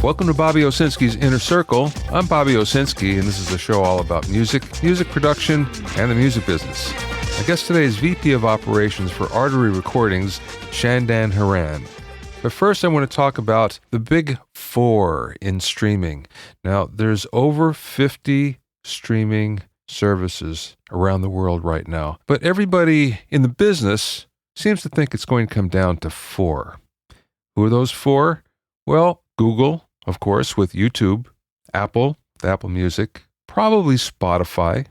Welcome to Bobby Owsinski's Inner Circle. I'm Bobby Owsinski, and this is a show all about music production, and the music business. My guest today is VP of Operations for Artery Recordings, Shan Horan. But first, I want to talk about the big four in streaming. Now, there's over 50 streaming services around the world right now, but everybody in the business seems to think it's going to come down to four. Who are those four? Well, Google, of course, with YouTube, Apple, with Apple Music, probably Spotify,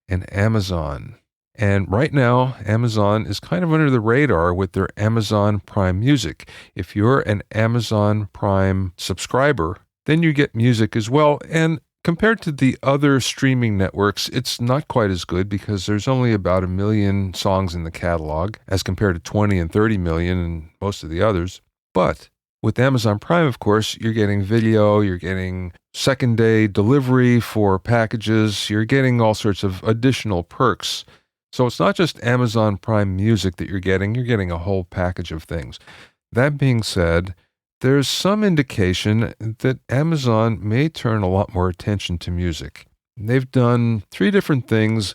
and Amazon. And right now, Amazon is kind of under the radar with their Amazon Prime Music. If you're an Amazon Prime subscriber, then you get music as well. And compared to the other streaming networks, it's not quite as good because there's only about 1 million songs in the catalog as compared to 20 and 30 million in most of the others. But with Amazon Prime, of course, you're getting video, you're getting second-day delivery for packages, you're getting all sorts of additional perks. So it's not just Amazon Prime Music that you're getting a whole package of things. That being said, there's some indication that Amazon may turn a lot more attention to music. They've done 3 different things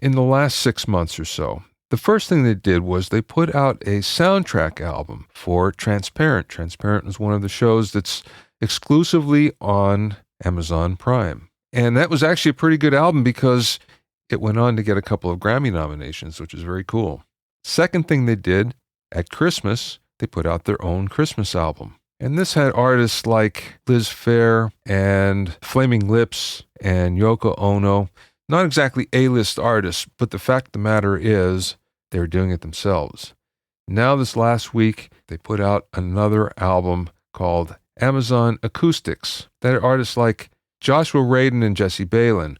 in the last 6 months or so. The first thing they did was they put out a soundtrack album for Transparent. Transparent is one of the shows that's exclusively on Amazon Prime. And that was actually a pretty good album because it went on to get a couple of Grammy nominations, which is very cool. Second thing they did, at Christmas, they put out their own Christmas album. And this had artists like Liz Phair and Flaming Lips and Yoko Ono. Not exactly A-list artists, but the fact of the matter is they're doing it themselves. Now this last week, they put out another album called Amazon Acoustics. That are artists like Joshua Radin and Jesse Balin.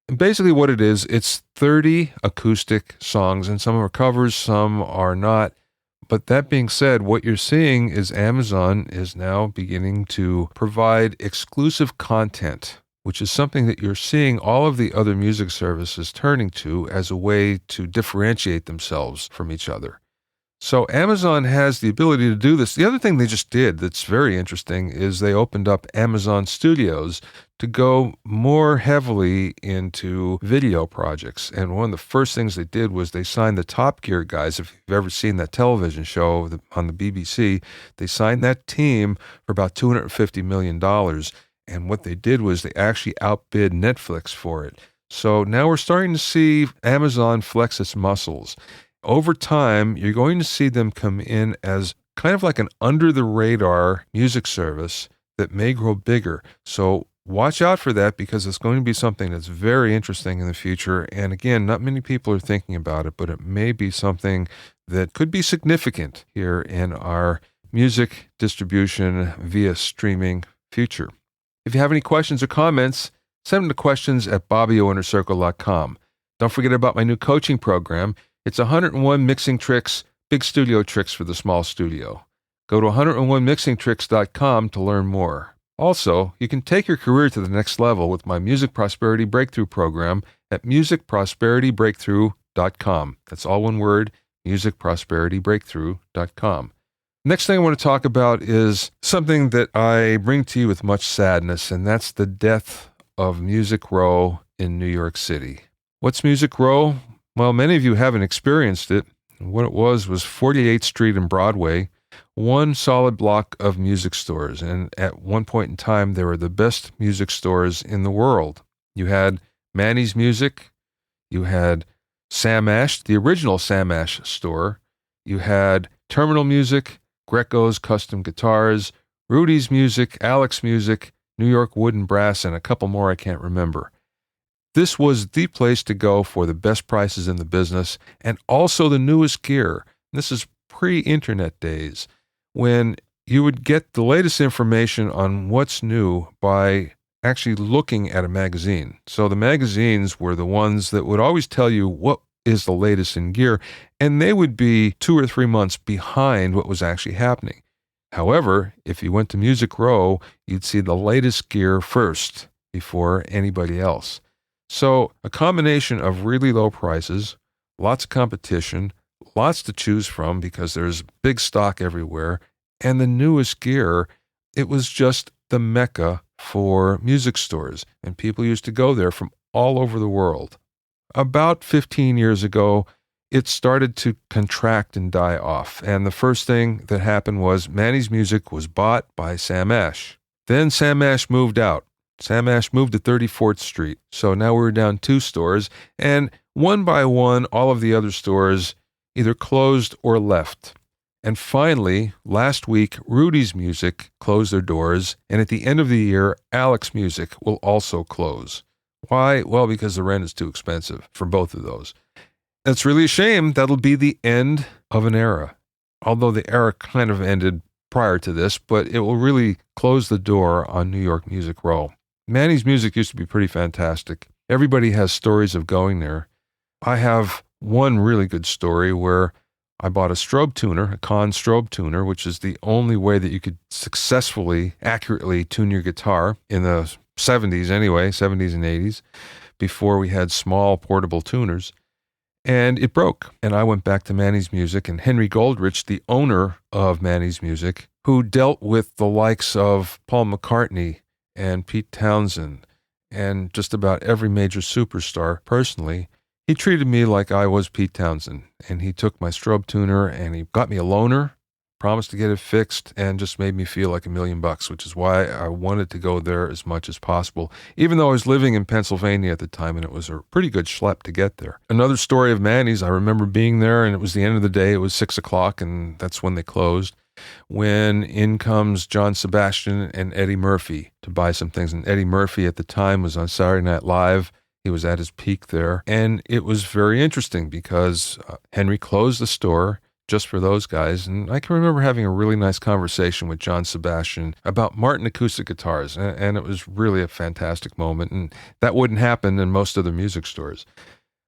And basically what it is, it's 30 acoustic songs, and some are covers, some are not. But that being said, what you're seeing is Amazon is now beginning to provide exclusive content, which is something that you're seeing all of the other music services turning to as a way to differentiate themselves from each other. So Amazon has the ability to do this. The other thing they just did that's very interesting is they opened up Amazon Studios to go more heavily into video projects. And one of the first things they did was they signed the Top Gear guys. If you've ever seen that television show on the BBC, they signed that team for about $250 million. And what they did was they actually outbid Netflix for it. So now we're starting to see Amazon flex its muscles. Over time, you're going to see them come in as kind of like an under-the-radar music service that may grow bigger. So watch out for that because it's going to be something that's very interesting in the future. And again, not many people are thinking about it, but it may be something that could be significant here in our music distribution via streaming future. If you have any questions or comments, send them to questions@bobbyoinnercircle.com. Don't forget about my new coaching program. It's 101 mixing tricks, big studio tricks for the small studio. Go to 101mixingtricks.com to learn more. Also, you can take your career to the next level with my Music Prosperity Breakthrough program at musicprosperitybreakthrough.com. That's all one word, musicprosperitybreakthrough.com. Next thing I want to talk about is something that I bring to you with much sadness, and that's the death of Music Row in New York City. What's Music Row? Well, many of you haven't experienced it. What it was 48th Street and Broadway, one solid block of music stores. And at one point in time, they were the best music stores in the world. You had Manny's Music. You had Sam Ash, the original Sam Ash store. You had Terminal Music, Greco's Custom Guitars, Rudy's Music, Alex Music, New York Wood and Brass, and a couple more I can't remember. This was the place to go for the best prices in the business and also the newest gear. This is pre-internet days when you would get the latest information on what's new by actually looking at a magazine. So the magazines were the ones that would always tell you what is the latest in gear, and they would be 2 or 3 months behind what was actually happening. However, if you went to Music Row, you'd see the latest gear first before anybody else. So a combination of really low prices, lots of competition, lots to choose from because there's big stock everywhere, and the newest gear, it was just the mecca for music stores, and people used to go there from all over the world. About 15 years ago, it started to contract and die off, and the first thing that happened was Manny's Music was bought by Sam Ash. Then Sam Ash moved out. Sam Ash moved to 34th Street, so now we're down 2 stores, and one by one, all of the other stores either closed or left. And finally, last week, Rudy's Music closed their doors, and at the end of the year, Alex Music will also close. Why? Well, because the rent is too expensive for both of those. It's really a shame. That'll be the end of an era, although the era kind of ended prior to this, but it will really close the door on New York Music Row. Manny's Music used to be pretty fantastic. Everybody has stories of going there. I have one really good story where I bought a strobe tuner, a Conn strobe tuner, which is the only way that you could successfully, accurately tune your guitar in the 70s anyway, 70s and 80s, before we had small portable tuners. And it broke. And I went back to Manny's Music, and Henry Goldrich, the owner of Manny's Music, who dealt with the likes of Paul McCartney and Pete Townsend and just about every major superstar personally, he treated me like I was Pete Townsend. And he took my strobe tuner and he got me a loaner, promised to get it fixed, and just made me feel like $1 million, which is why I wanted to go there as much as possible, even though I was living in Pennsylvania at the time, and it was a pretty good schlep to get there. Another story of Manny's, I remember being there, and it was the end of the day. It was 6 o'clock, and that's when they closed, when in comes John Sebastian and Eddie Murphy to buy some things. And Eddie Murphy at the time was on Saturday Night Live. He was at his peak there, and it was very interesting because Henry closed the store just for those guys. And I can remember having a really nice conversation with John Sebastian about Martin acoustic guitars. And it was really a fantastic moment. And that wouldn't happen in most other music stores.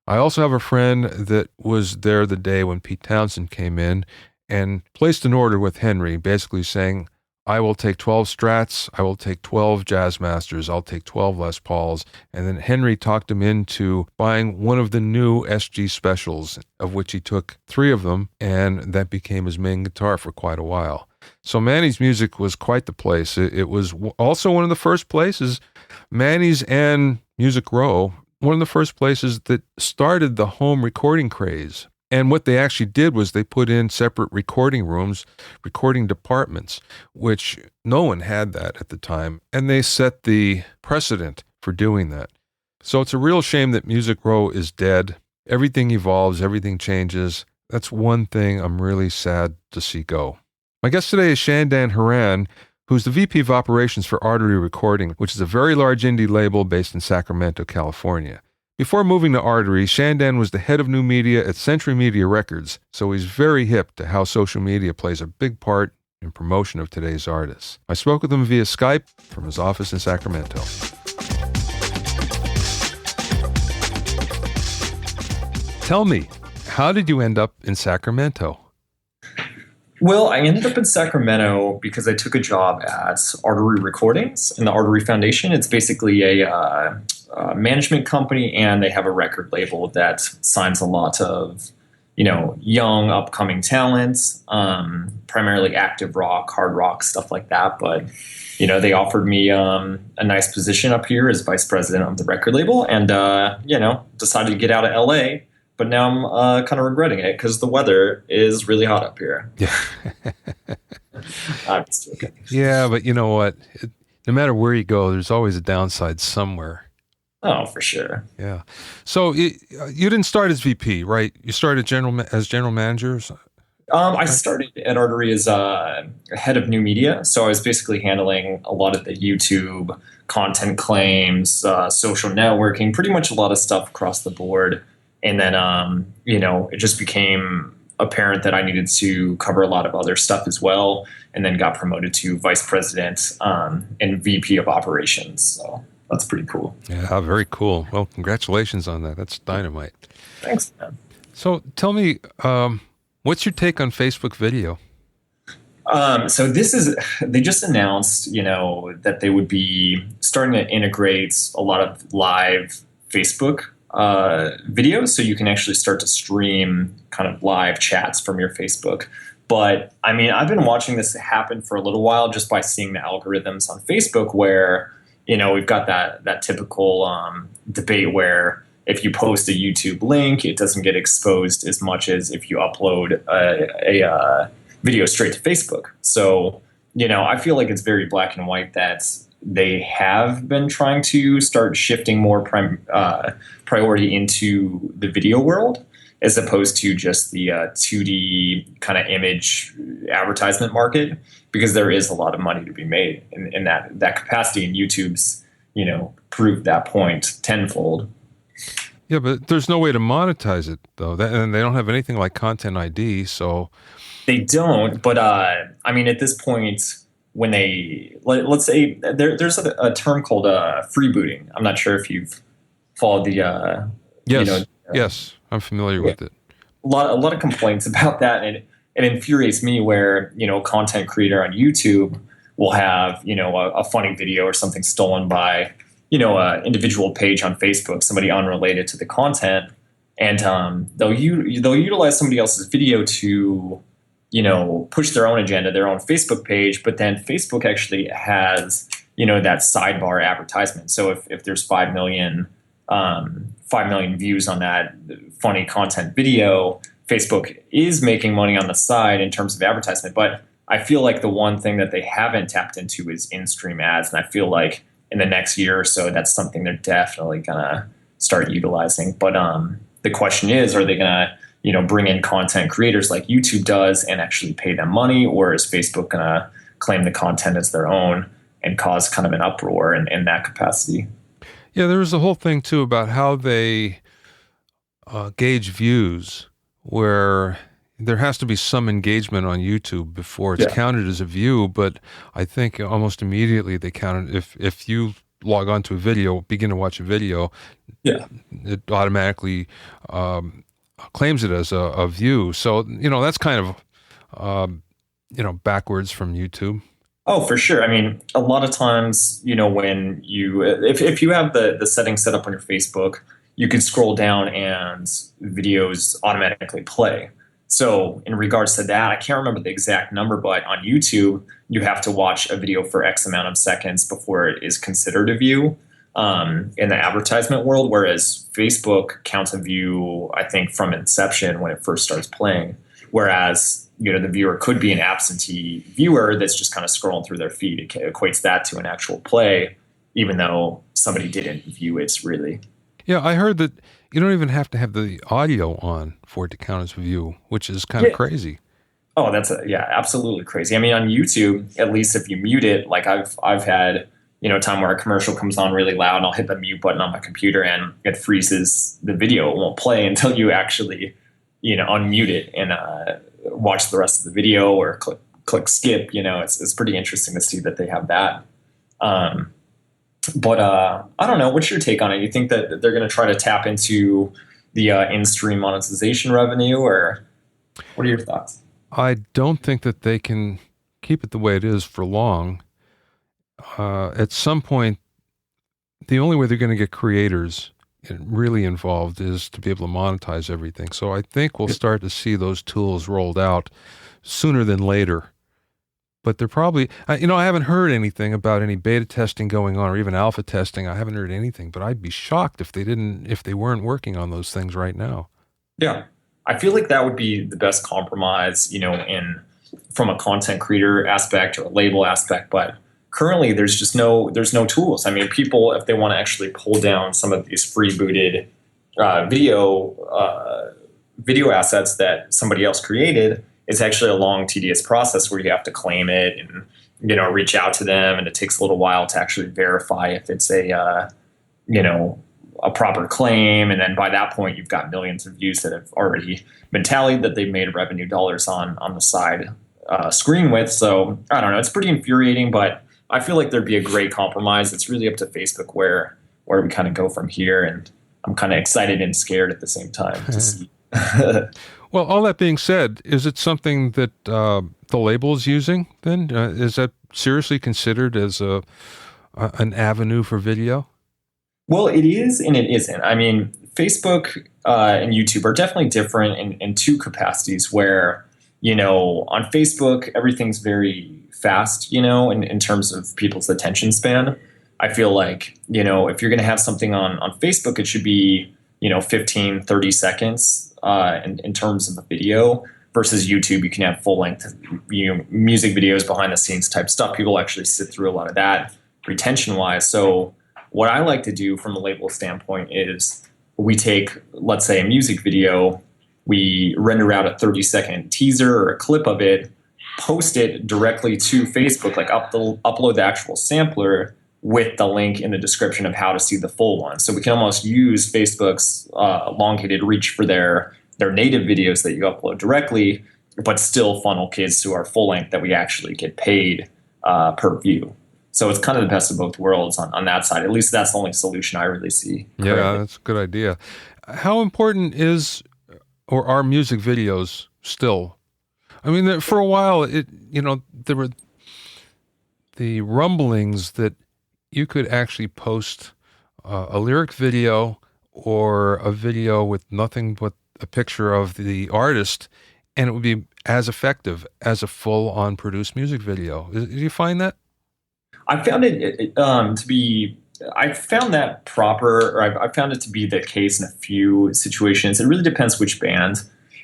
I also have a friend that was there the day when Pete Townsend came in and placed an order with Henry, basically saying, I will take 12 Strats, I will take 12 Jazzmasters, I'll take 12 Les Pauls. And then Henry talked him into buying one of the new SG Specials, of which he took 3 of them, and that became his main guitar for quite a while. So Manny's Music was quite the place. It was also one of the first places, Manny's and Music Row, one of the first places that started the home recording craze. And what they actually did was they put in separate recording rooms, recording departments, which no one had that at the time. And they set the precedent for doing that. So it's a real shame that Music Row is dead. Everything evolves, everything changes. That's one thing I'm really sad to see go. My guest today is Shan Horan, who's the VP of Operations for Artery Recording, which is a very large indie label based in Sacramento, California. Before moving to Artery, Shan was the head of new media at Century Media Records, so he's very hip to how social media plays a big part in promotion of today's artists. I spoke with him via Skype from his office in Sacramento. Tell me, how did you end up in Sacramento? Well, I ended up in Sacramento because I took a job at Artery Recordings and the Artery Foundation. It's basically a management company, and they have a record label that signs a lot of, young upcoming talents, primarily active rock, hard rock, stuff like that. But, they offered me a nice position up here as vice president of the record label, and, decided to get out of LA. But now I'm kind of regretting it because the weather is really hot up here. Yeah. I'm just joking. Yeah, but you know what? No matter where you go, there's always a downside somewhere. Oh, for sure. Yeah. So you didn't start as VP, right? You started as general manager? I started at Artery as head of new media. So I was basically handling a lot of the YouTube content claims, social networking, pretty much a lot of stuff across the board. And then, it just became apparent that I needed to cover a lot of other stuff as well, and then got promoted to vice president and VP of operations. So that's pretty cool. Yeah, very cool. Well, congratulations on that. That's dynamite. Thanks, man. So tell me, what's your take on Facebook video? So they just announced, that they would be starting to integrate a lot of live Facebook videos, so you can actually start to stream kind of live chats from your Facebook. But I mean, I've been watching this happen for a little while just by seeing the algorithms on Facebook where, we've got that typical debate where if you post a YouTube link, it doesn't get exposed as much as if you upload a video straight to Facebook. So, I feel like it's very black and white that they have been trying to start shifting more priority into the video world as opposed to just the 2D kind of image advertisement market, because there is a lot of money to be made in that capacity, and YouTube's, proved that point tenfold. Yeah, but there's no way to monetize it, though. And they don't have anything like Content ID, so... They don't, but I mean, at this point, when let's say there's a term called freebooting. I'm not sure if you've followed the... Yes, yes, I'm familiar with it. A lot of complaints about that, and it infuriates me where, a content creator on YouTube will have, a funny video or something stolen by, an individual page on Facebook, somebody unrelated to the content, and they'll utilize somebody else's video to, push their own agenda, their own Facebook page, but then Facebook actually has, that sidebar advertisement. So if there's 5 million views on that funny content video, Facebook is making money on the side in terms of advertisement. But I feel like the one thing that they haven't tapped into is in-stream ads. And I feel like in the next year or so, that's something they're definitely going to start utilizing. But the question is, are they going to, bring in content creators like YouTube does and actually pay them money? Or is Facebook going to claim the content as their own and cause kind of an uproar in that capacity? Yeah, there was a whole thing, too, about how they gauge views, where there has to be some engagement on YouTube before it's counted as a view. But I think almost immediately they count it. If you log on to a video, begin to watch a video, it automatically claims it as a view. So, that's kind of, backwards from YouTube. Oh, for sure. I mean, a lot of times, when if you have the settings set up on your Facebook, you can scroll down and videos automatically play. So in regards to that, I can't remember the exact number, but on YouTube, you have to watch a video for X amount of seconds before it is considered a view in the advertisement world, whereas Facebook counts a view, I think, from inception when it first starts playing, whereas the viewer could be an absentee viewer that's just kind of scrolling through their feed. It equates that to an actual play, even though somebody didn't view it, really. Yeah, I heard that you don't even have to have the audio on for it to count as a view, which is kind of crazy. Oh, that's absolutely crazy. I mean, on YouTube, at least if you mute it, like I've had, a time where a commercial comes on really loud and I'll hit the mute button on my computer and it freezes the video. It won't play until you actually, unmute it and watch the rest of the video or click skip. It's pretty interesting to see that they have that. But I don't know. What's your take on it? You think that they're going to try to tap into the in-stream monetization revenue, or what are your thoughts? I don't think that they can keep it the way it is for long. At some point, the only way they're going to get creators really involved is to be able to monetize everything. So I think we'll start to see those tools rolled out sooner than later. But they're probably, I haven't heard anything about any beta testing going on or even alpha testing. I haven't heard anything, but I'd be shocked if they weren't working on those things right now. Yeah. I feel like that would be the best compromise, from a content creator aspect or a label aspect. But currently there's no tools. I mean, people, if they want to actually pull down some of these freebooted video assets that somebody else created, it's actually a long, tedious process where you have to claim it and, reach out to them. And it takes a little while to actually verify if it's a proper claim. And then by that point, you've got millions of views that have already been tallied that they've made revenue dollars on the side screen with. So I don't know. It's pretty infuriating, but I feel like there'd be a great compromise. It's really up to Facebook where we kind of go from here. And I'm kind of excited and scared at the same time to see. Well, all that being said, is it something that the label is using then? Is that seriously considered as an avenue for video? Well, it is and it isn't. I mean, Facebook and YouTube are definitely different in two capacities where, On Facebook, everything's very fast, in terms of people's attention span. I feel like, if you're going to have something on Facebook, it should be, 15, 30 seconds in terms of a video versus YouTube. You can have full length, music videos, behind the scenes type stuff. People actually sit through a lot of that retention wise. So what I like to do from a label standpoint is we take, let's say, a music video, we render out a 30-second teaser or a clip of it, post it directly to Facebook, like upload the actual sampler with the link in the description of how to see the full one. So we can almost use Facebook's elongated reach for their native videos that you upload directly, but still funnel kids to our full length that we actually get paid per view. So it's kind of the best of both worlds on that side. At least that's the only solution I really see. Yeah, that's a good idea. How important is or are music videos still? I mean, for a while, there were the rumblings that you could actually post a lyric video or a video with nothing but a picture of the artist, and it would be as effective as a full-on produced music video. Do you find that? I found it to be. I found that proper, or I found it to be the case in a few situations. It really depends which band.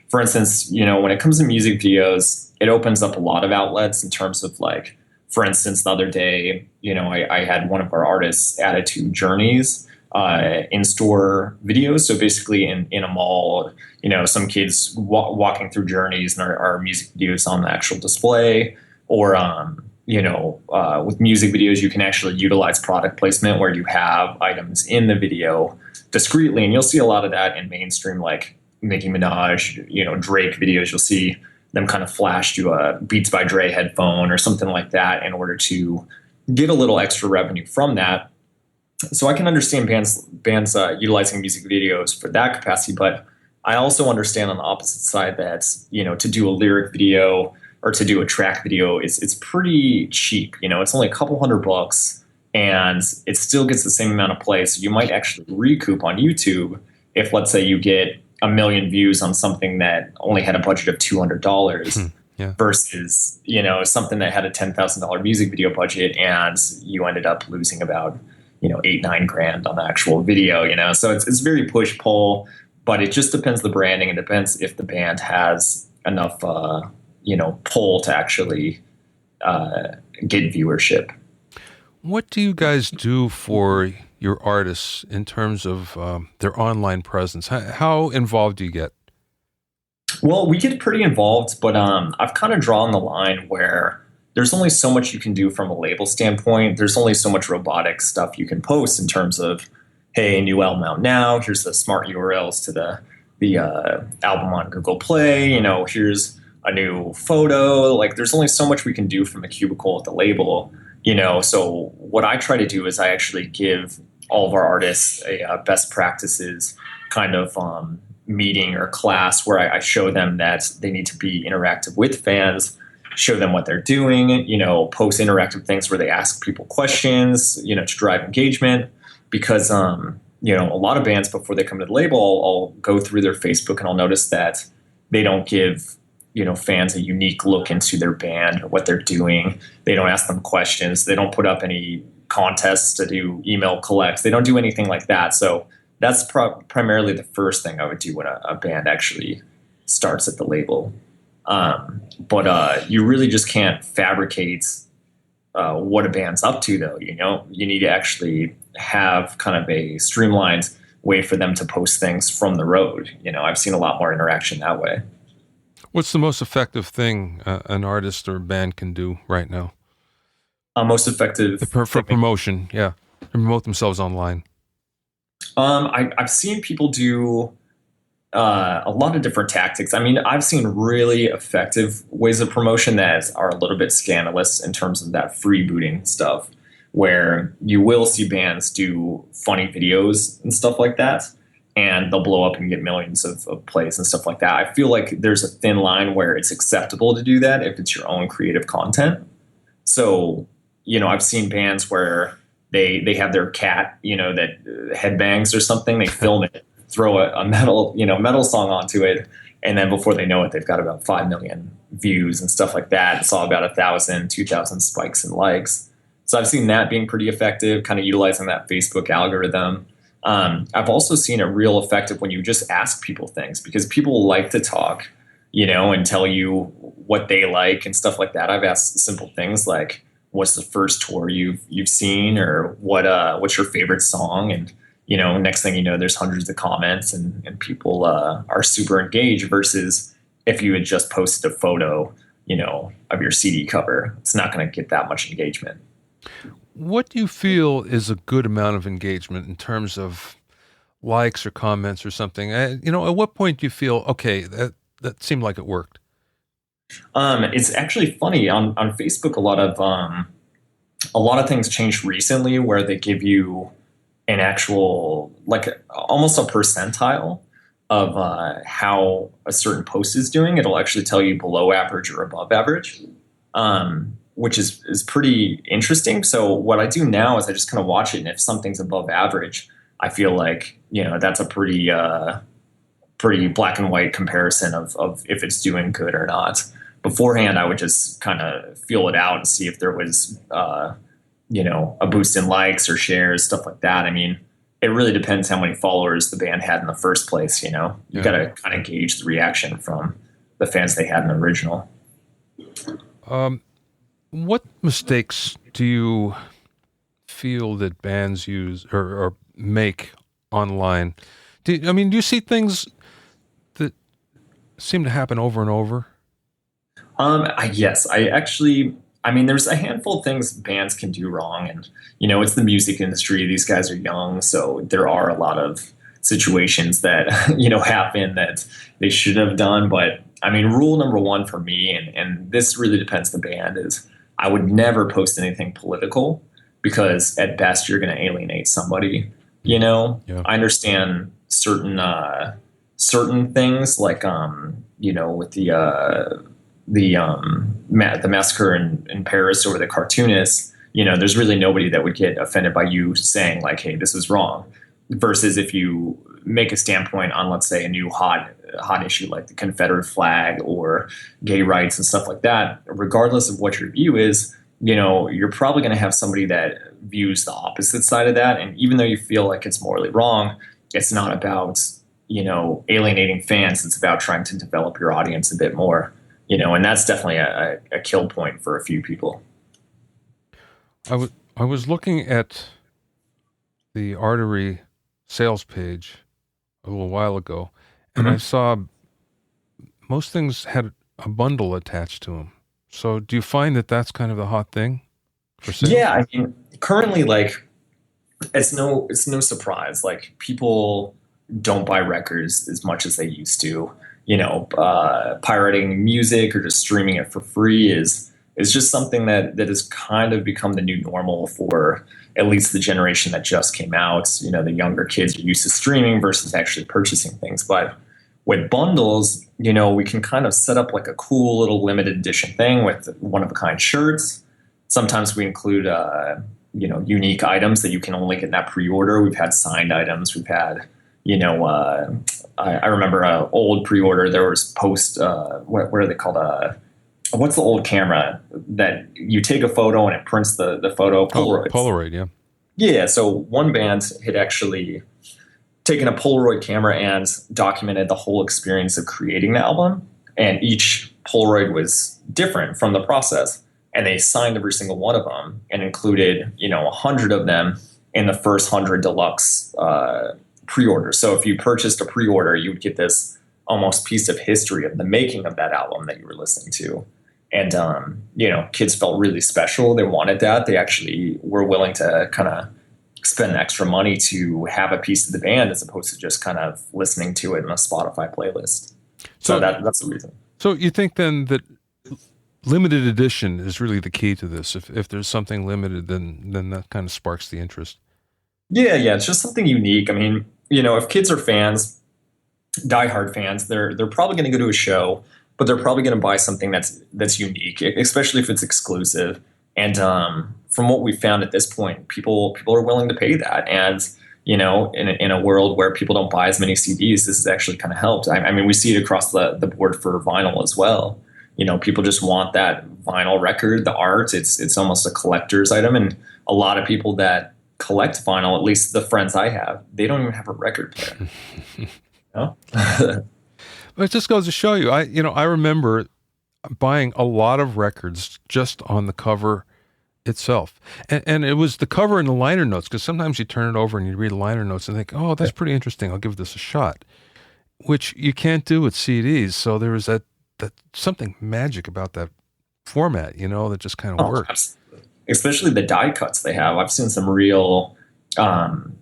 For instance, when it comes to music videos, it opens up a lot of outlets in terms of, like, for instance, the other day, I had one of our artists added to Journeys in-store videos. So basically in a mall, some kids walking through Journeys and our music videos on the actual display. Or, with music videos, you can actually utilize product placement where you have items in the video discreetly. And you'll see a lot of that in mainstream, like Nicki Minaj, Drake videos. You'll see them kind of flash to a Beats by Dre headphone or something like that in order to get a little extra revenue from that. So I can understand bands utilizing music videos for that capacity, but I also understand on the opposite side that, to do a lyric video or to do a track video, it's pretty cheap. It's only a couple $100 and it still gets the same amount of play. So you might actually recoup on YouTube if, let's say, you get 1 million views on something that only had a budget of $200 versus, something that had a $10,000 music video budget and you ended up losing about, $8-9 on the actual video, so it's very push pull, but it just depends the branding. It depends if the band has enough, pull to actually get viewership. What do you guys do for your artists in terms of their online presence? How involved do you get? Well, we get pretty involved, but I've kind of drawn the line where there's only so much you can do from a label standpoint. There's only so much robotic stuff you can post in terms of, hey, new album out now. Here's the smart URLs to the album on Google Play. Here's a new photo. Like, there's only so much we can do from a cubicle at the label. So what I try to do is I actually give all of our artists a best practices kind of meeting or class where I show them that they need to be interactive with fans, show them what they're doing, post interactive things where they ask people questions, to drive engagement. Because, a lot of bands, before they come to the label, I'll go through their Facebook and I'll notice that they don't give, fans a unique look into their band or what they're doing. They don't ask them questions. They don't put up any contests to do email collects. They don't do anything like that. So that's primarily the first thing I would do when a band actually starts at the label. But you really just can't fabricate what a band's up to, though. You need to actually have kind of a streamlined way for them to post things from the road. I've seen a lot more interaction that way. What's the most effective thing an artist or band can do right now? Most effective for promotion, yeah, promote themselves online. I've seen people do a lot of different tactics. I mean, I've seen really effective ways of promotion that are a little bit scandalous in terms of that freebooting stuff, where you will see bands do funny videos and stuff like that, and they'll blow up and get millions of plays and stuff like that. I feel like there's a thin line where it's acceptable to do that if it's your own creative content. So, I've seen bands where they have their cat, that headbangs or something. They film it, throw a metal song onto it, And then before they know it, they've got about 5 million views and stuff like that. It's all about 1,000, 2,000 spikes and likes. So I've seen that being pretty effective, kind of utilizing that Facebook algorithm. I've also seen it real effective when you just ask people things, because people like to talk, and tell you what they like and stuff like that. I've asked simple things like, what's the first tour you've seen, or what's your favorite song? And, next thing you know, there's hundreds of comments and people are super engaged, versus if you had just posted a photo, of your CD cover. It's not going to get that much engagement. What do you feel is a good amount of engagement in terms of likes or comments or something? At what point do you feel, okay, that seemed like it worked? It's actually funny on Facebook. A lot of things changed recently where they give you an actual, like almost a percentile of how a certain post is doing. It'll actually tell you below average or above average, which is pretty interesting. So what I do now is I just kind of watch it, and if something's above average, I feel like that's a pretty black and white comparison of if it's doing good or not. Beforehand, I would just kind of feel it out and see if there was a boost in likes or shares, stuff like that. I mean, it really depends how many followers the band had in the first place. You got to kind of gauge the reaction from the fans they had in the original. What mistakes do you feel that bands use or make online? Do you see things that seem to happen over and over? Yes, there's a handful of things bands can do wrong, and it's the music industry. These guys are young, so there are a lot of situations that happen that they should have done. But rule number one for me, and this really depends on the band, is I would never post anything political, because at best you're going to alienate somebody. Yeah. I understand certain things, like with the massacre in Paris over the cartoonists. There's really nobody that would get offended by you saying like, hey, this is wrong. Versus if you make a standpoint on, let's say, a new hot issue like the Confederate flag or gay rights and stuff like that, regardless of what your view is, you're probably going to have somebody that views the opposite side of that. And even though you feel like it's morally wrong, it's not about, alienating fans. It's about trying to develop your audience a bit more, and that's definitely a kill point for a few people. I was looking at the Artery sales page a little while ago, and I saw most things had a bundle attached to them. So do you find that that's kind of the hot thing for sales? Yeah, currently, like, it's no surprise. Like, people don't buy records as much as they used to. Pirating music or just streaming it for free is just something that has kind of become the new normal for at least the generation that just came out. The younger kids are used to streaming versus actually purchasing things. But with bundles, we can kind of set up like a cool little limited edition thing with one-of-a-kind shirts. Sometimes we include, unique items that you can only get in that pre-order. We've had signed items. We've had, I remember an old pre-order. There was what are they called? What's the old camera that you take a photo and it prints the photo? Polaroid. Polaroid, yeah. Yeah, so one band had actually taken a Polaroid camera and documented the whole experience of creating the album. And each Polaroid was different from the process. And they signed every single one of them and included, 100 of them in the first 100 deluxe pre-order. So if you purchased a pre-order, you would get this almost piece of history of the making of that album that you were listening to. And, kids felt really special. They wanted that. They actually were willing to kind of spend extra money to have a piece of the band as opposed to just kind of listening to it in a Spotify playlist. So that's the reason. So you think then that limited edition is really the key to this? If there's something limited, then that kind of sparks the interest. Yeah, it's just something unique. If kids are fans, diehard fans, they're probably going to go to a show, but they're probably going to buy something that's unique, especially if it's exclusive. And from what we found at this point, people are willing to pay that. And in a world where people don't buy as many CDs, this has actually kind of helped. I mean, we see it across the board for vinyl as well. People just want that vinyl record, the art. It's almost a collector's item. And a lot of people that collect vinyl, at least the friends I have, they don't even have a record player. No? But it just goes to show you, I remember buying a lot of records just on the cover itself. And it was the cover and the liner notes, because sometimes you turn it over and you read the liner notes and think, oh, that's pretty interesting. I'll give this a shot, which you can't do with CDs. So there was that something magic about that format, that just kind of worked. Absolutely. Especially the die cuts they have. I've seen some real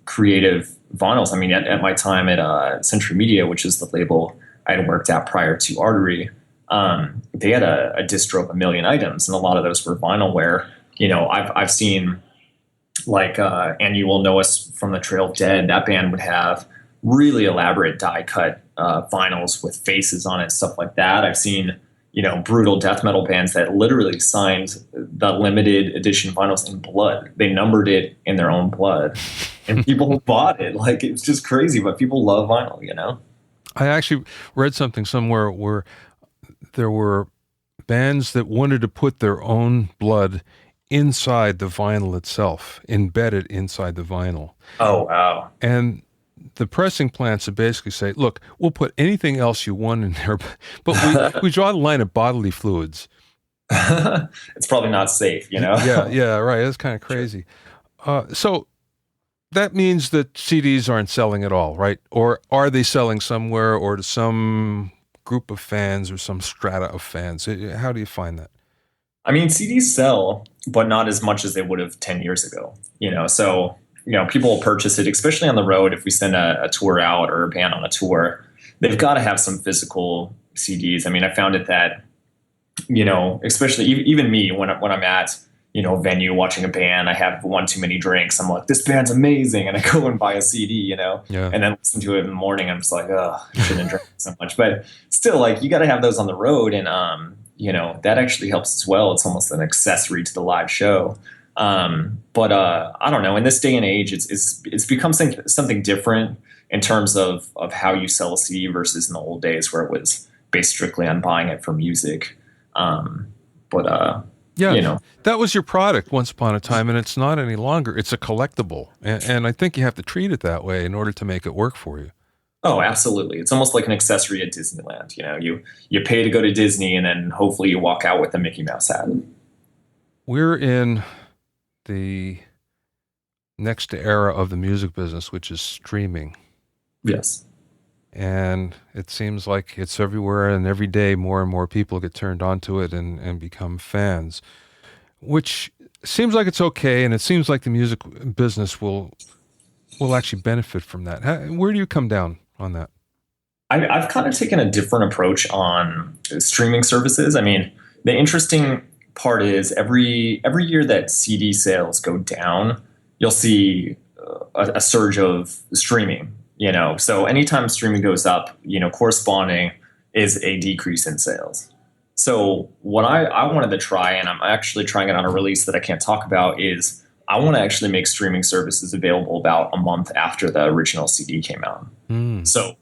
creative vinyls. I mean, at my time at Century Media, which is the label I had worked at prior to Artery, they had a distro of 1 million items, and a lot of those were vinyl where, I've seen and You Will Know Us from the Trail of Dead, that band would have really elaborate die cut vinyls with faces on it, stuff like that. I've seen, brutal death metal bands that literally signed the limited edition vinyls in blood. They numbered it in their own blood, and people bought it. It's just crazy, but people love vinyl, I actually read something somewhere where there were bands that wanted to put their own blood inside the vinyl itself, embedded inside the vinyl. Oh, wow. And the pressing plants would basically say, look, we'll put anything else you want in there, but we draw the line at bodily fluids. It's probably not safe, Yeah, right. That's kind of crazy. So that means that CDs aren't selling at all, right? Or are they selling somewhere, or to some group of fans or some strata of fans? How do you find that? I mean, CDs sell, but not as much as they would have 10 years ago, so people will purchase it, especially on the road. If we send a tour out or a band on a tour, they've got to have some physical CDs. I mean, I found it that, especially even me, when I'm at, venue watching a band, I have one too many drinks. I'm like, this band's amazing. And I go and buy a CD, Yeah. and then listen to it in the morning. I'm just like, oh, I shouldn't drink so much. But still, you got to have those on the road. And, that actually helps as well. It's almost an accessory to the live show. But I don't know. In this day and age, it's become something different in terms of how you sell a CD versus in the old days where it was based strictly on buying it for music. Yeah, that was your product once upon a time, and it's not any longer. It's a collectible, and I think you have to treat it that way in order to make it work for you. Oh, absolutely. It's almost like an accessory at Disneyland. You pay to go to Disney, and then hopefully you walk out with a Mickey Mouse hat. We're in the next era of the music business, which is streaming. Yes. And it seems like it's everywhere, and every day more and more people get turned onto it and become fans, which seems like it's okay, and it seems like the music business will actually benefit from that. Where do you come down on that? I've kind of taken a different approach on streaming services. I mean, the interesting part is every year that CD sales go down, you'll see a surge of streaming. So anytime streaming goes up, corresponding is a decrease in sales. So what I wanted to try, and I'm actually trying it on a release that I can't talk about, is I want to actually make streaming services available about a month after the original CD came out. So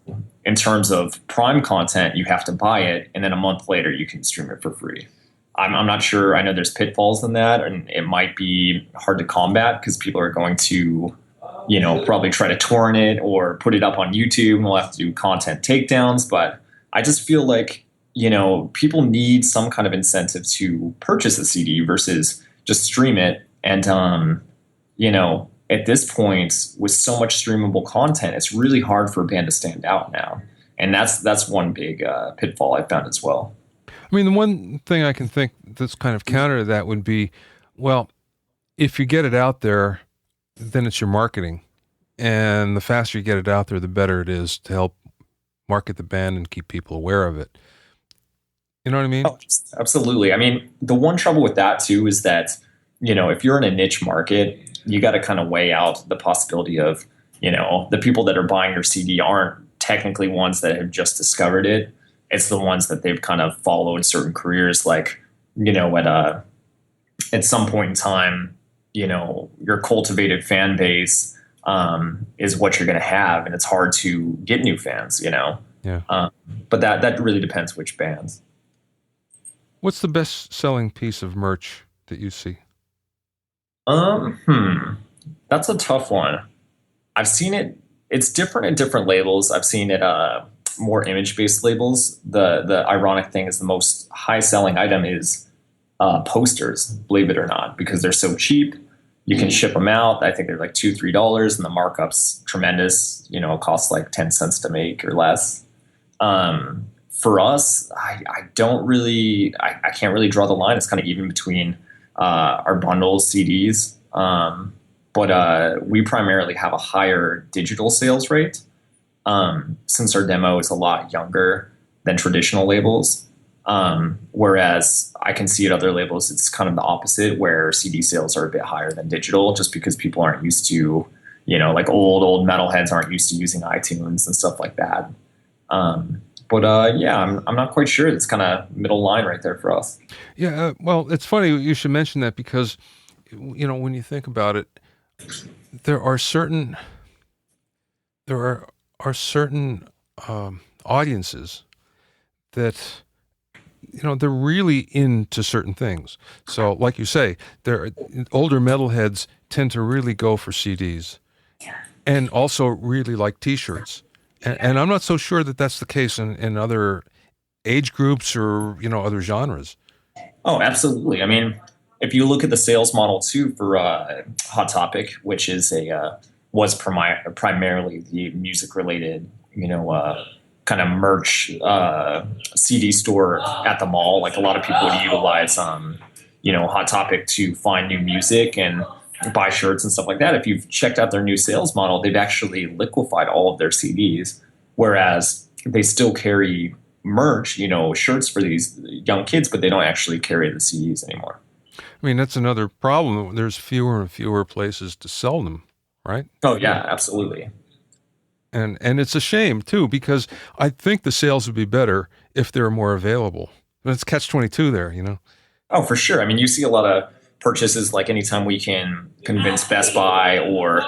in terms of Prime content, you have to buy it, and then a month later you can stream it for free. I'm not sure. I know there's pitfalls in that, and it might be hard to combat because people are going to probably try to torrent it or put it up on YouTube, and we'll have to do content takedowns. But I just feel like, people need some kind of incentive to purchase a CD versus just stream it. And, at this point, with so much streamable content, it's really hard for a band to stand out now. And that's one big pitfall I found as well. I mean, the one thing I can think that's kind of counter to that would be, well, if you get it out there, then it's your marketing. And the faster you get it out there, the better it is to help market the band and keep people aware of it. You know what I mean? Oh, absolutely. I mean, the one trouble with that too is that, if you're in a niche market, you got to kind of weigh out the possibility of, the people that are buying your CD aren't technically ones that have just discovered it. It's the ones that they've kind of followed certain careers, like, at some point in time, your cultivated fan base is what you're going to have, and it's hard to get new fans, you know. Yeah. Um, but that really depends which bands. What's the best selling piece of merch that you see? Um, hmm, that's a tough one. I've seen it. It's different at different labels. I've seen it more image based labels. The ironic thing is the most high selling item is posters, believe it or not, because they're so cheap. You can ship them out. I think they're like $2, $3, and the markup's tremendous. You know, it costs like 10 cents to make or less. For us, I don't really, I can't really draw the line. It's kind of even between our bundles, CDs. But we primarily have a higher digital sales rate since our demo is a lot younger than traditional labels. Whereas I can see at other labels, it's kind of the opposite, where CD sales are a bit higher than digital, just because people aren't used to, you know, like old metalheads aren't used to using iTunes and stuff like that. But yeah, I'm not quite sure. It's kind of middle line right there for us. Yeah, well, it's funny you should mention that because, you know, when you think about it, there are certain there are certain audiences that, you know, they're really into certain things. So, like you say, there older metalheads tend to really go for CDs, and also really like T-shirts. And I'm not so sure that that's the case in other age groups or, you know, other genres. Oh, absolutely. I mean, if you look at the sales model too for Hot Topic, which is primarily the music related, you know, kind of merch CD store at the mall. Like a lot of people would utilize, you know, Hot Topic to find new music and buy shirts and stuff like that. If you've checked out their new sales model, they've actually liquefied all of their CDs, whereas they still carry merch, you know, shirts for these young kids, but they don't actually carry the CDs anymore. I mean, that's another problem. There's fewer and fewer places to sell them, right? Oh yeah, absolutely. And it's a shame too, because I think the sales would be better if they were more available. But it's catch-22 there, you know. Oh, for sure. I mean, you see a lot of purchases like anytime we can convince Best Buy or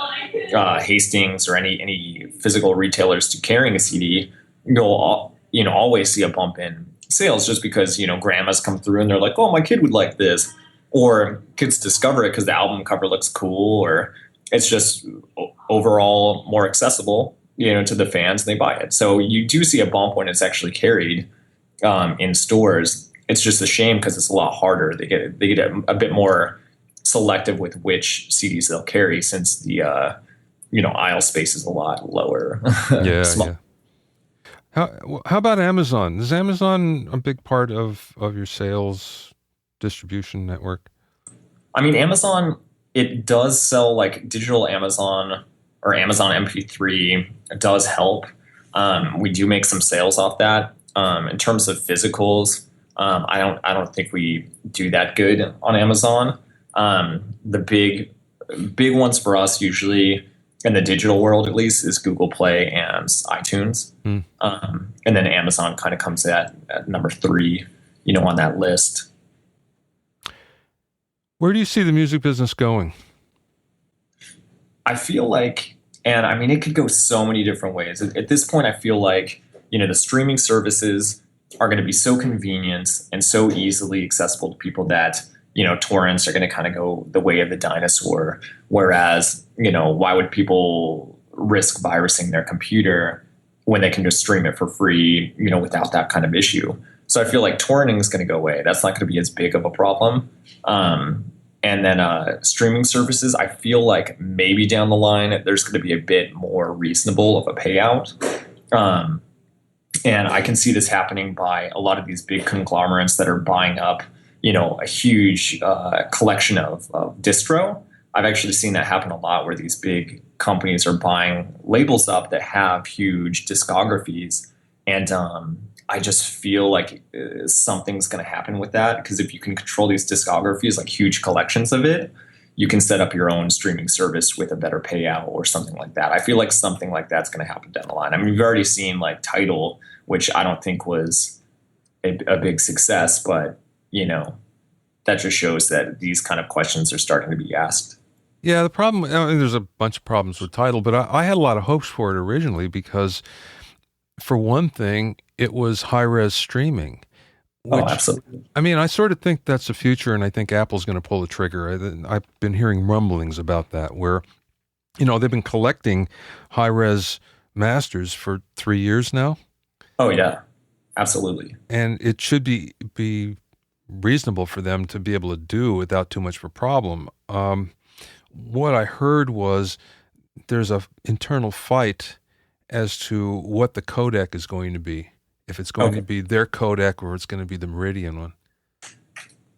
Hastings or any physical retailers to carrying a CD, you know, always see a bump in sales just because, you know, grandmas come through and they're like, oh, my kid would like this. Or kids discover it because the album cover looks cool, or it's just overall more accessible, you know, to the fans, and they buy it. So you do see a bump when it's actually carried in stores. It's just a shame because it's a lot harder. They get a bit more selective with which CDs they'll carry, since the you know, aisle space is a lot lower. Yeah, yeah. How about Amazon? Is Amazon a big part of your sales distribution network? I mean, Amazon, it does sell like digital Amazon or Amazon MP3. It does help. We do make some sales off that. In terms of physicals, I don't think we do that good on Amazon. The big ones for us usually in the digital world, at least, is Google Play and iTunes. And then Amazon kind of comes at number 3, you know, on that list. Where do you see the music business going? I feel like, and I mean, it could go so many different ways. At this point, I feel like, you know, the streaming services are going to be so convenient and so easily accessible to people that, you know, torrents are going to kind of go the way of the dinosaur. Whereas, you know, why would people risk virusing their computer when they can just stream it for free, you know, without that kind of issue? So I feel like torrenting is going to go away. That's not going to be as big of a problem. And then streaming services, I feel like maybe down the line, there's going to be a bit more reasonable of a payout. And I can see this happening by a lot of these big conglomerates that are buying up, you know, a huge collection of distro. I've actually seen that happen a lot, where these big companies are buying labels up that have huge discographies. And I just feel like something's going to happen with that, because if you can control these discographies, like huge collections of it, you can set up your own streaming service with a better payout or something like that. I feel like something like that's going to happen down the line. I mean, we've already seen like Tidal, which I don't think was a big success, but, you know, that just shows that these kind of questions are starting to be asked. Yeah, the problem, I mean, there's a bunch of problems with Tidal, but I had a lot of hopes for it originally because, for one thing, it was high res streaming, Oh, which, absolutely. I mean, I sort of think that's the future, and I think Apple's going to pull the trigger. I've been hearing rumblings about that, where, they've been collecting high res masters for 3 years now, Oh, yeah, absolutely. and it should be reasonable for them to be able to do without too much of a problem. What I heard was there's a internal fight as to what the codec is going to be. If it's going to Okay. be their codec or it's going to be the Meridian one.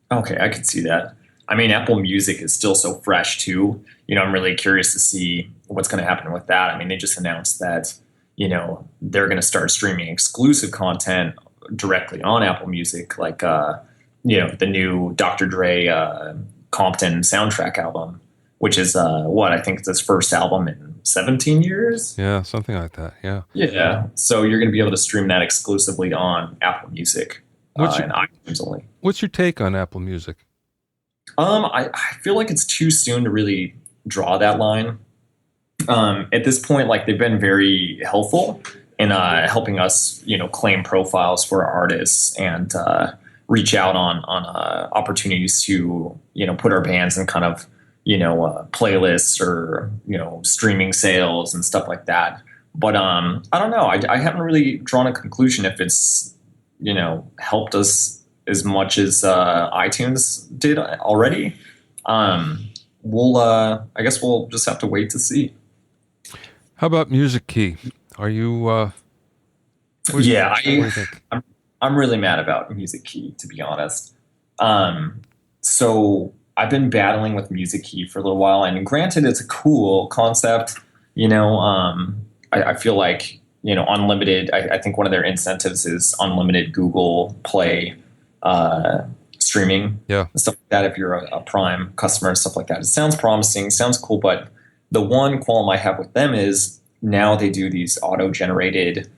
Okay, I could see that. I mean, Apple Music is still so fresh too. I'm really curious to see what's going to happen with that. I mean, they just announced that, they're going to start streaming exclusive content directly on Apple Music, like, the new Dr. Dre Compton soundtrack album, which is what I think it's his first album in 17 years. Yeah, something like that. Yeah. Yeah. So you're going to be able to stream that exclusively on Apple Music What's your and iTunes only. What's your take on Apple Music? I feel like it's too soon to really draw that line. At this point, like they've been very helpful in helping us, claim profiles for our artists and reach out on opportunities to, put our bands in kind of, playlists or streaming sales and stuff like that. But I don't know. I haven't really drawn a conclusion if it's helped us as much as iTunes did already. I guess we'll just have to wait to see. How about Music Key? Are you? Yeah, what do you think? I'm really mad about Music Key, to be honest. So I've been battling with Music Key for a little while, and granted, it's a cool concept. I feel like unlimited. I think one of their incentives is unlimited Google Play streaming, Yeah. and stuff like that. If you're a Prime customer and stuff like that, it sounds promising, sounds cool. But the one qualm I have with them is now they do these auto-generated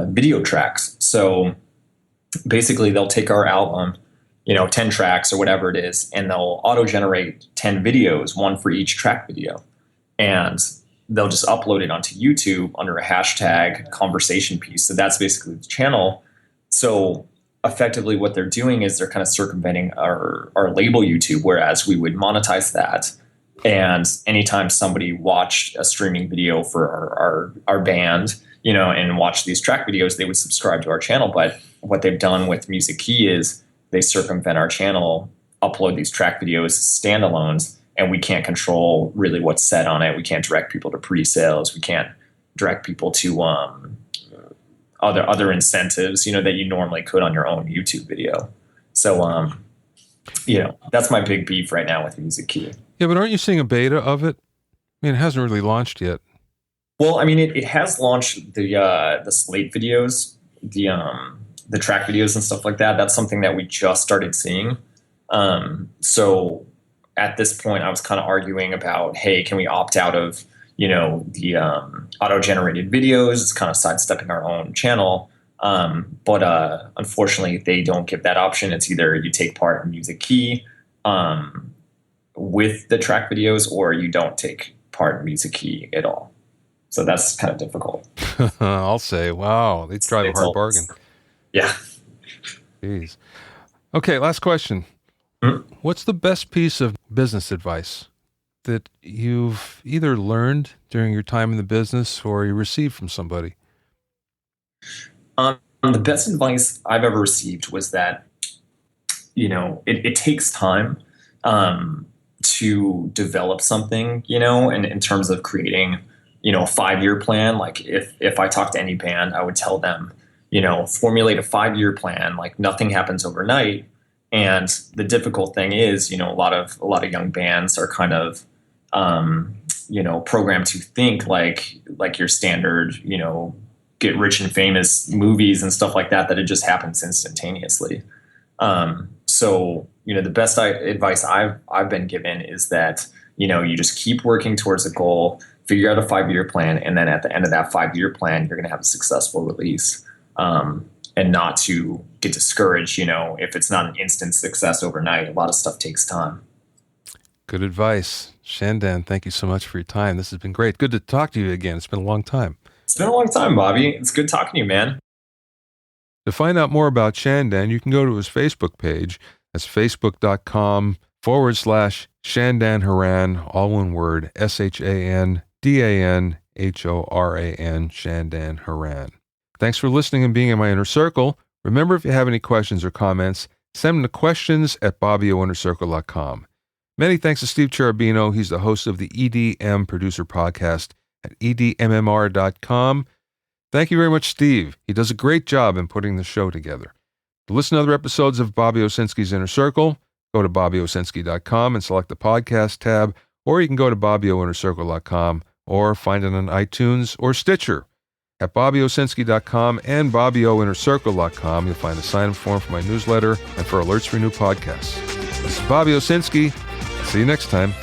video tracks. So basically, they'll take our album, 10 tracks or whatever it is, and they'll auto-generate 10 videos, one for each track video, and they'll just upload it onto YouTube under a hashtag conversation piece. So that's basically the channel. So effectively what they're doing is they're kind of circumventing our label YouTube, whereas we would monetize that. And anytime somebody watched a streaming video for our band, and watched these track videos, they would subscribe to our channel. But what they've done with Music Key is they circumvent our channel, upload these track videos as standalones, and we can't control really what's said on it. We can't direct people to pre-sales. We can't direct people to other incentives, that you normally could on your own YouTube video. So, that's my big beef right now with Music Key. Yeah, but aren't you seeing a beta of it? I mean, it hasn't really launched yet. Well, I mean, it has launched the slate videos, the track videos and stuff like that. That's something that we just started seeing. So at this point, I was kind of arguing about, hey, can we opt out of the auto-generated videos? It's kind of sidestepping our own channel. But unfortunately, they don't give that option. It's either you take part in Music Key with the track videos, or you don't take part in Music Key at all. So that's kind of difficult. I'll say, wow, they drive a hard bargain. Yeah. Jeez. Okay, last question. Mm-hmm. What's the best piece of business advice that you've either learned during your time in the business or you received from somebody? The best advice I've ever received was that, it takes time to develop something, and in terms of creating, a 5-year plan. Like if I talk to any band, I would tell them, formulate a 5-year plan. Like nothing happens overnight. And the difficult thing is, a lot of young bands are kind of, programmed to think like your standard, get rich and famous movies and stuff like that, that it just happens instantaneously. So, the best advice I've been given is that, you just keep working towards a goal, figure out a 5-year plan. And then at the end of that 5-year plan, you're going to have a successful release. And not to get discouraged, if it's not an instant success overnight. A lot of stuff takes time. Good advice. Shandan, thank you so much for your time. This has been great. Good to talk to you again. It's been a long time. It's been a long time, Bobby. It's good talking to you, man. To find out more about Shandan, you can go to his Facebook page. That's facebook.com/Shandan Horan, all one word, ShandanHoran, Shandan Horan. Thanks for listening and being in my inner circle. Remember, if you have any questions or comments, send them to questions@BobbyOInnerCircle.com. Many thanks to Steve Cherubino. He's the host of the EDM Producer Podcast at edmmr.com. Thank you very much, Steve. He does a great job in putting the show together. To listen to other episodes of Bobby Owsinski's Inner Circle, go to BobbyOwsinski.com and select the podcast tab, or you can go to BobbyOInnerCircle.com or find it on iTunes or Stitcher. At BobbyOwsinski.com and BobbyOInnerCircle.com, you'll find a sign-up form for my newsletter and for alerts for new podcasts. This is Bobby Owsinski. See you next time.